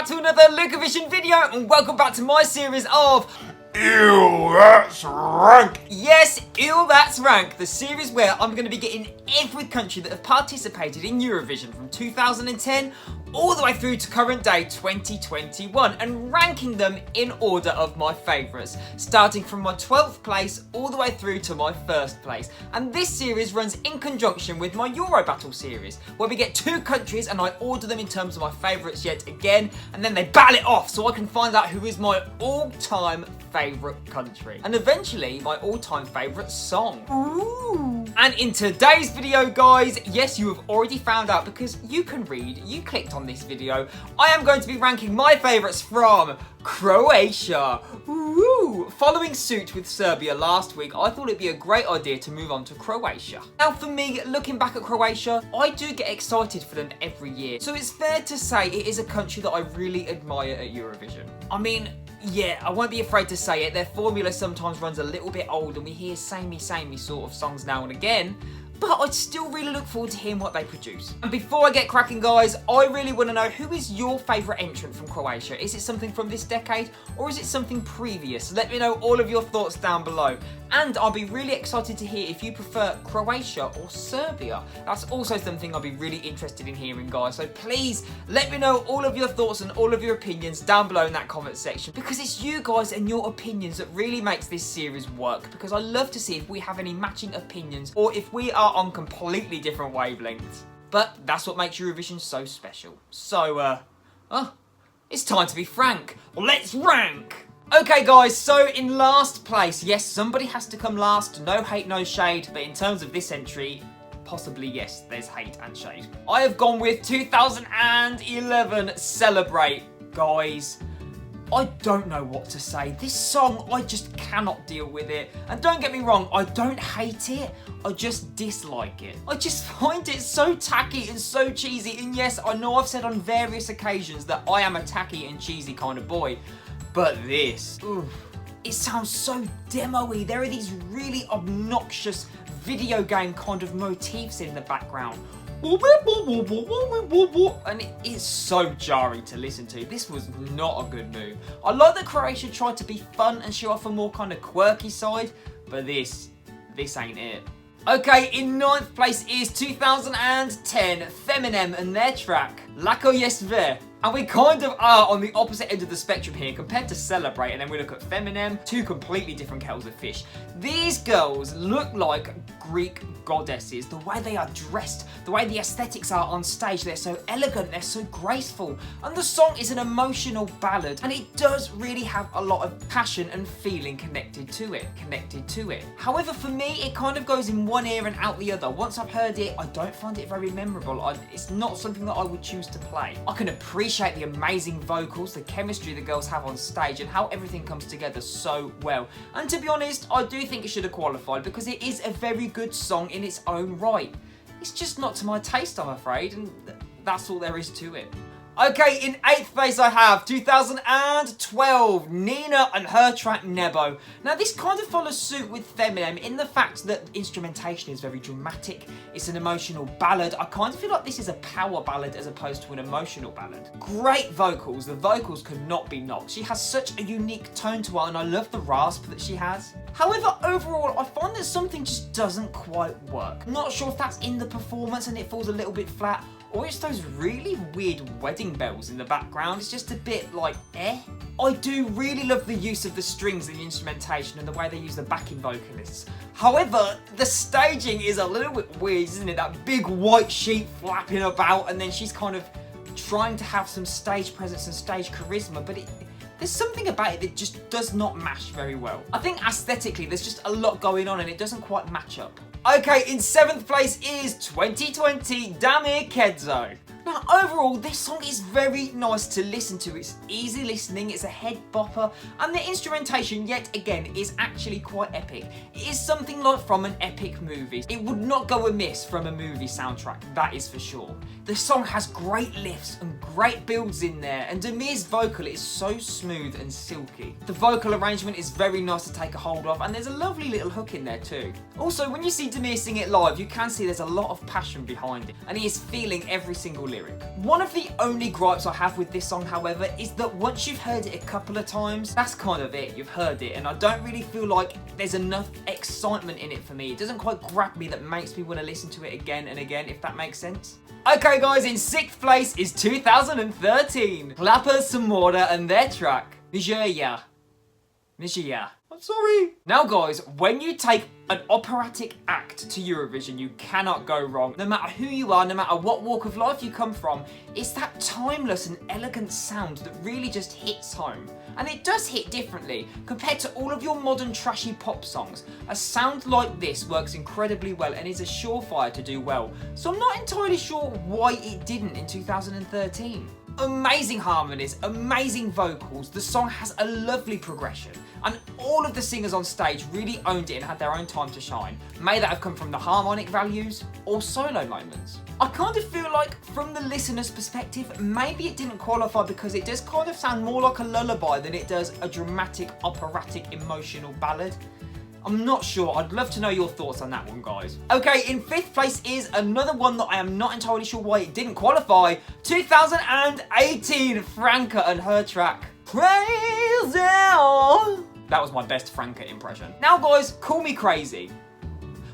back to another Lukeovision video, and welcome back to my series of Ew, that's rank! Yes, Ew, That's Rank, the series where I'm going to be getting every country that have participated in Eurovision from 2010 all the way through to current day 2021 and ranking them in order of my favourites, starting from my 12th place all the way through to my 1st place. And this series runs in conjunction with my Eurobattle Series, where we get 2 countries and I order them in terms of my favourites yet again, and then they battle it off so I can find out who is my all-time favourite country, and eventually my all-time favourite song. Ooh. And in today's video, guys, yes, you have already found out because you can read, you clicked on this video, I am going to be ranking my favourites from Croatia. Ooh. Following suit with Serbia last week, I thought it'd be a great idea to move on to Croatia. Now for me, looking back at Croatia, I do get excited for them every year, so it's fair to say it is a country that I really admire at Eurovision. I mean, yeah, I won't be afraid to say it, their formula sometimes runs a little bit old and we hear samey sort of songs now and again, but I still really look forward to hearing what they produce. And before I get cracking, guys, I really want to know, who is your favourite entrant from Croatia? Is it something from this decade or is it something previous? Let me know all of your thoughts down below. And I'll be really excited to hear if you prefer Croatia or Serbia. That's also something I'll be really interested in hearing, guys. So please let me know all of your thoughts and all of your opinions down below in that comment section, because it's you guys and your opinions that really makes this series work, because I love to see if we have any matching opinions or if we are on completely different wavelengths. But that's what makes Eurovision so special. So, it's time to be frank. Let's rank! Okay guys, so in last place, yes, somebody has to come last, no hate, no shade, but in terms of this entry, possibly yes, there's hate and shade. I have gone with 2011 Celebrate. Guys, I don't know what to say. This song, I just cannot deal with it. And don't get me wrong, I don't hate it, I just dislike it. I just find it so tacky and so cheesy. And yes, I know I've said on various occasions that I am a tacky and cheesy kind of boy, but this, oof, it sounds so demo-y. There are these really obnoxious video game kind of motifs in the background. And it is so jarring to listen to. This was not a good move. I like that Croatia tried to be fun and show off a more kind of quirky side, but this ain't it. Okay, in 9th place is 2010 Feminem and their track Lako je sve. And we kind of are on the opposite end of the spectrum here compared to Celebrate, and then we look at Feminem, 2 completely different kettles of fish. These girls look like Greek goddesses. The way they are dressed, the way the aesthetics are on stage, they're so elegant, they're so graceful. And the song is an emotional ballad, and it does really have a lot of passion and feeling connected to it. However, for me, it kind of goes in one ear and out the other. Once I've heard it, I don't find it very memorable. It's not something that I would choose to play. I can appreciate the amazing vocals, the chemistry the girls have on stage, and how everything comes together so well. And to be honest, I do think it should have qualified because it is a very good song in its own right. It's just not to my taste, I'm afraid, and that's all there is to it. Okay, in 8th place I have 2012 Nina and her track Nebo. Now this kind of follows suit with Feminem in the fact that instrumentation is very dramatic, it's an emotional ballad. I kind of feel like this is a power ballad as opposed to an emotional ballad. Great vocals, the vocals could not be knocked. She has such a unique tone to her and I love the rasp that she has. However, overall, I find that something just doesn't quite work. Not sure if that's in the performance and it falls a little bit flat, or it's those really weird wedding bells in the background. It's just a bit like, eh? I do really love the use of the strings and the instrumentation and the way they use the backing vocalists. However, the staging is a little bit weird, isn't it? That big white sheet flapping about, and then she's kind of trying to have some stage presence and stage charisma, but there's something about it that just does not match very well. I think aesthetically there's just a lot going on and it doesn't quite match up. Okay, in 7th place is 2020 Damir Kedzo. Now overall, this song is very nice to listen to. It's easy listening, it's a head bopper, and the instrumentation yet again is actually quite epic. It is something like from an epic movie. It would not go amiss from a movie soundtrack, that is for sure. The song has great lifts and great builds in there, and Damir's vocal is so smooth and silky. The vocal arrangement is very nice to take a hold of, and there's a lovely little hook in there too. Also, when you see Damir sing it live, you can see there's a lot of passion behind it, and he is feeling every single lyric. One of the only gripes I have with this song, however, is that once you've heard it a couple of times, that's kind of it. You've heard it, and I don't really feel like there's enough excitement in it for me. It doesn't quite grab me that makes me want to listen to it again and again, if that makes sense. Okay guys, in 6th place is 2013. Clappers, Samora and their track, Nigeria. I'm sorry. Now guys, when you take an operatic act to Eurovision, you cannot go wrong. No matter who you are, no matter what walk of life you come from, it's that timeless and elegant sound that really just hits home. And it does hit differently compared to all of your modern trashy pop songs. A sound like this works incredibly well and is a surefire to do well. So I'm not entirely sure why it didn't in 2013. Amazing harmonies, amazing vocals, the song has a lovely progression, and all of the singers on stage really owned it and had their own time to shine. May that have come from the harmonic values or solo moments. I kind of feel like, from the listener's perspective, maybe it didn't qualify because it does kind of sound more like a lullaby than it does a dramatic, operatic, emotional ballad. I'm not sure. I'd love to know your thoughts on that one, guys. Okay, in 5th place is another one that I am not entirely sure why it didn't qualify. 2018, Franca and her track, Crazy. That was my best Franca impression. Now, guys, call me crazy,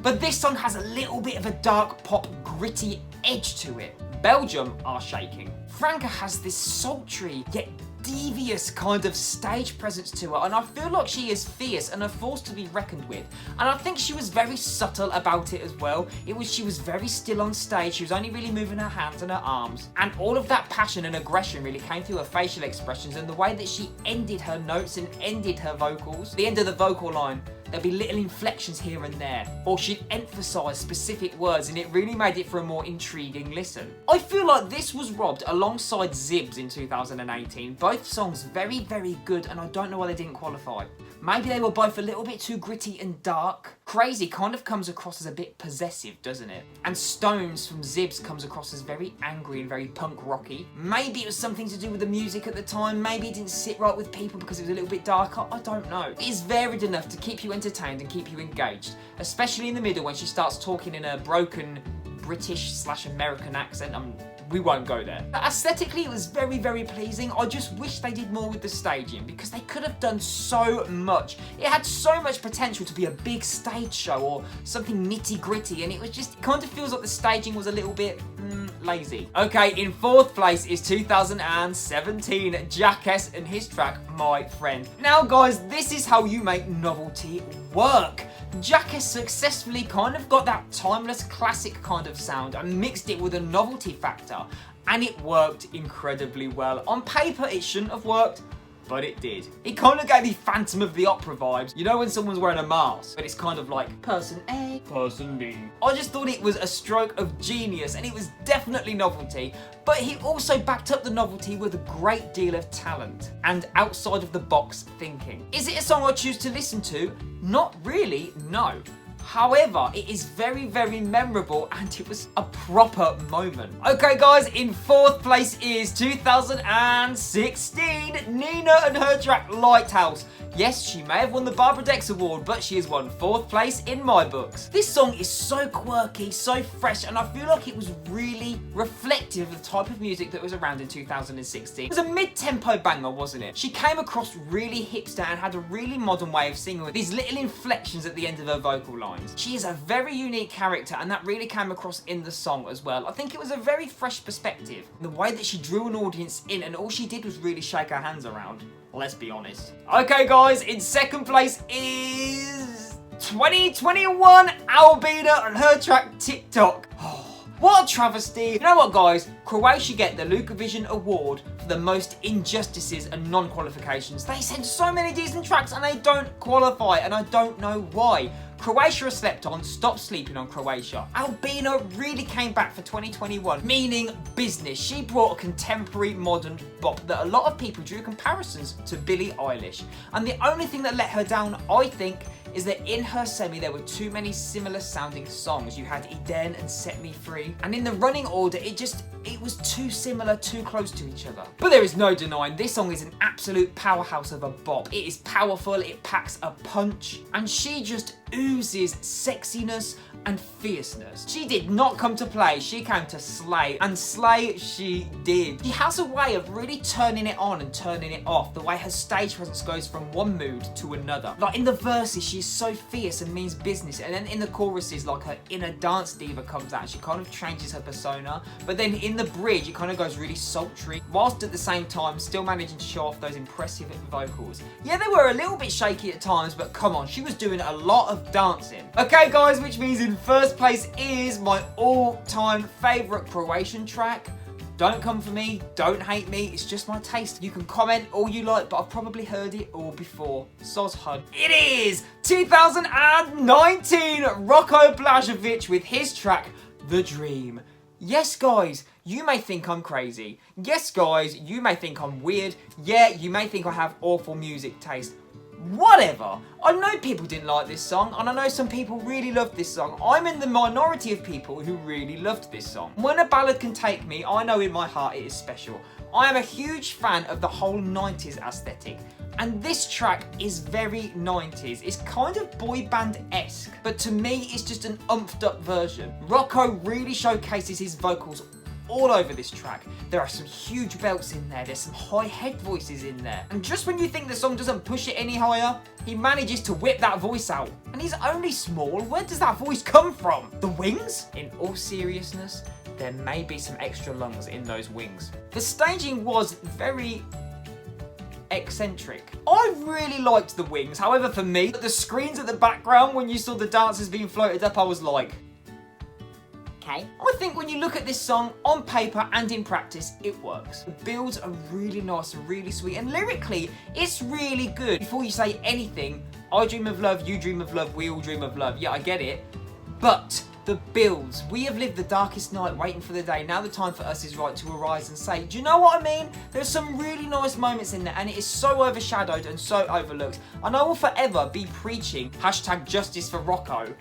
but this song has a little bit of a dark pop, gritty edge to it. Belgium are shaking. Franca has this sultry, yet devious kind of stage presence to her, and I feel like she is fierce and a force to be reckoned with. And I think she was very subtle about it as well. She was very still on stage. She was only really moving her hands and her arms, and all of that passion and aggression really came through her facial expressions and the way that she ended her notes and ended her vocals. The end of the vocal line, there'd be little inflections here and there, or she'd emphasise specific words, and it really made it for a more intriguing listen. I feel like this was robbed alongside Zibs in 2018. Both songs very, very good, and I don't know why they didn't qualify. Maybe they were both a little bit too gritty and dark. Crazy kind of comes across as a bit possessive, doesn't it? And Stones from Zibs comes across as very angry and very punk rocky. Maybe it was something to do with the music at the time. Maybe it didn't sit right with people because it was a little bit darker. I don't know. It is varied enough to keep you entertained and keep you engaged, especially in the middle when she starts talking in a broken British/American accent. We won't go there. But aesthetically, it was very, very pleasing. I just wish they did more with the staging because they could have done so much. It had so much potential to be a big stage show or something nitty gritty, and it was just, it kind of feels like the staging was a little bit lazy. Okay, in 4th place is 2017, Jackass and his track, My Friend. Now guys, this is how you make novelty work. Jackass successfully kind of got that timeless classic kind of sound and mixed it with a novelty factor, and it worked incredibly well. On paper it shouldn't have worked, but it did. It kind of gave me Phantom of the Opera vibes. You know when someone's wearing a mask, but it's kind of like person A, person B. I just thought it was a stroke of genius, and it was definitely novelty, but he also backed up the novelty with a great deal of talent and outside of the box thinking. Is it a song I choose to listen to? Not really, no. However, it is very, very memorable, and it was a proper moment. Okay guys, in 4th place is 2016, Nina and her track Lighthouse. Yes, she may have won the Barbara Dex Award, but she has won 4th place in my books. This song is so quirky, so fresh, and I feel like it was really reflective of the type of music that was around in 2016. It was a mid-tempo banger, wasn't it? She came across really hipster and had a really modern way of singing with these little inflections at the end of her vocal line. She is a very unique character, and that really came across in the song as well. I think it was a very fresh perspective. The way that she drew an audience in, and all she did was really shake her hands around. Let's be honest. Okay guys, in 2nd place is 2021, Albina and her track TikTok. What a travesty. You know what guys, Croatia get the Lukeovision award for the most injustices and non-qualifications. They send so many decent tracks and they don't qualify, and I don't know why. Croatia has slept on, stop sleeping on Croatia. Albina really came back for 2021, meaning business. She brought a contemporary modern bop that a lot of people drew comparisons to Billie Eilish. And the only thing that let her down, I think, is that in her semi there were too many similar sounding songs. You had Eden and Set Me Free, and in the running order it was too similar, too close to each other. But there is no denying this song is an absolute powerhouse of a bop. It is powerful, it packs a punch, and she just oozes sexiness, and fierceness. She did not come to play, she came to slay, and slay she did. She has a way of really turning it on and turning it off, the way her stage presence goes from one mood to another. Like in the verses, she's so fierce and means business, and then in the choruses, like her inner dance diva comes out, she kind of changes her persona, but then in the bridge, it kind of goes really sultry, whilst at the same time, still managing to show off those impressive vocals. Yeah, they were a little bit shaky at times, but come on, she was doing a lot of dancing. Okay guys, which means in first place is my all-time favourite Croatian track. Don't come for me, don't hate me, it's just my taste. You can comment all you like, but I've probably heard it all before. Soz Hud. It is 2019 Rocco Blažević with his track, The Dream. Yes guys, you may think I'm crazy. Yes guys, you may think I'm weird. Yeah, you may think I have awful music taste. Whatever. I know people didn't like this song, and I know some people really loved this song. I'm in the minority of people who really loved this song. When a ballad can take me, I know in my heart it is special. I am a huge fan of the whole 90s aesthetic, and this track is very 90s. It's kind of boy band-esque, but to me it's just an umphed up version. Rocco really showcases his vocals all over this track. There are some huge belts in there, there's some high head voices in there. And just when you think the song doesn't push it any higher, he manages to whip that voice out. And he's only small, where does that voice come from? The wings? In all seriousness, there may be some extra lungs in those wings. The staging was very eccentric. I really liked the wings, however for me, the screens at the background when you saw the dancers being floated up, I was like, okay. I think when you look at this song on paper and in practice, it works. The builds are really nice and really sweet, and lyrically, it's really good. Before you say anything, I dream of love, you dream of love, we all dream of love. Yeah, I get it. But the builds, we have lived the darkest night waiting for the day. Now the time for us is right to arise and say, do you know what I mean? There's some really nice moments in there, and it is so overshadowed and so overlooked. And I will forever be preaching #justice for Rocco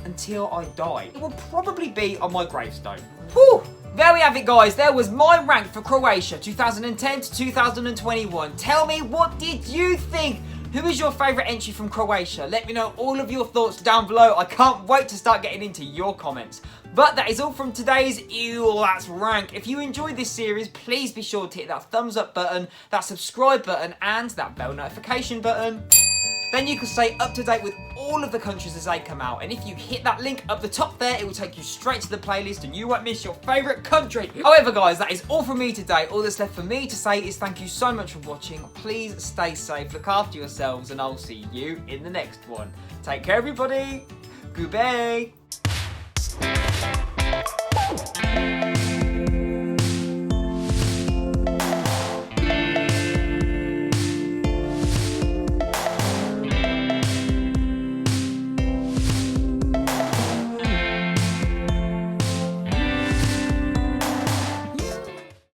until I die. It will probably be on my gravestone. Whew! There we have it guys, there was my rank for Croatia 2010 to 2021. Tell me, what did you think? Who is your favourite entry from Croatia? Let me know all of your thoughts down below. I can't wait to start getting into your comments. But that is all from today's Ew, That's Rank. If you enjoyed this series, please be sure to hit that thumbs up button, that subscribe button, and that bell notification button. Then you can stay up to date with all of the countries as they come out. And if you hit that link up the top there, it will take you straight to the playlist and you won't miss your favourite country. However guys, that is all from me today. All that's left for me to say is thank you so much for watching. Please stay safe, look after yourselves, and I'll see you in the next one. Take care everybody. Goodbye.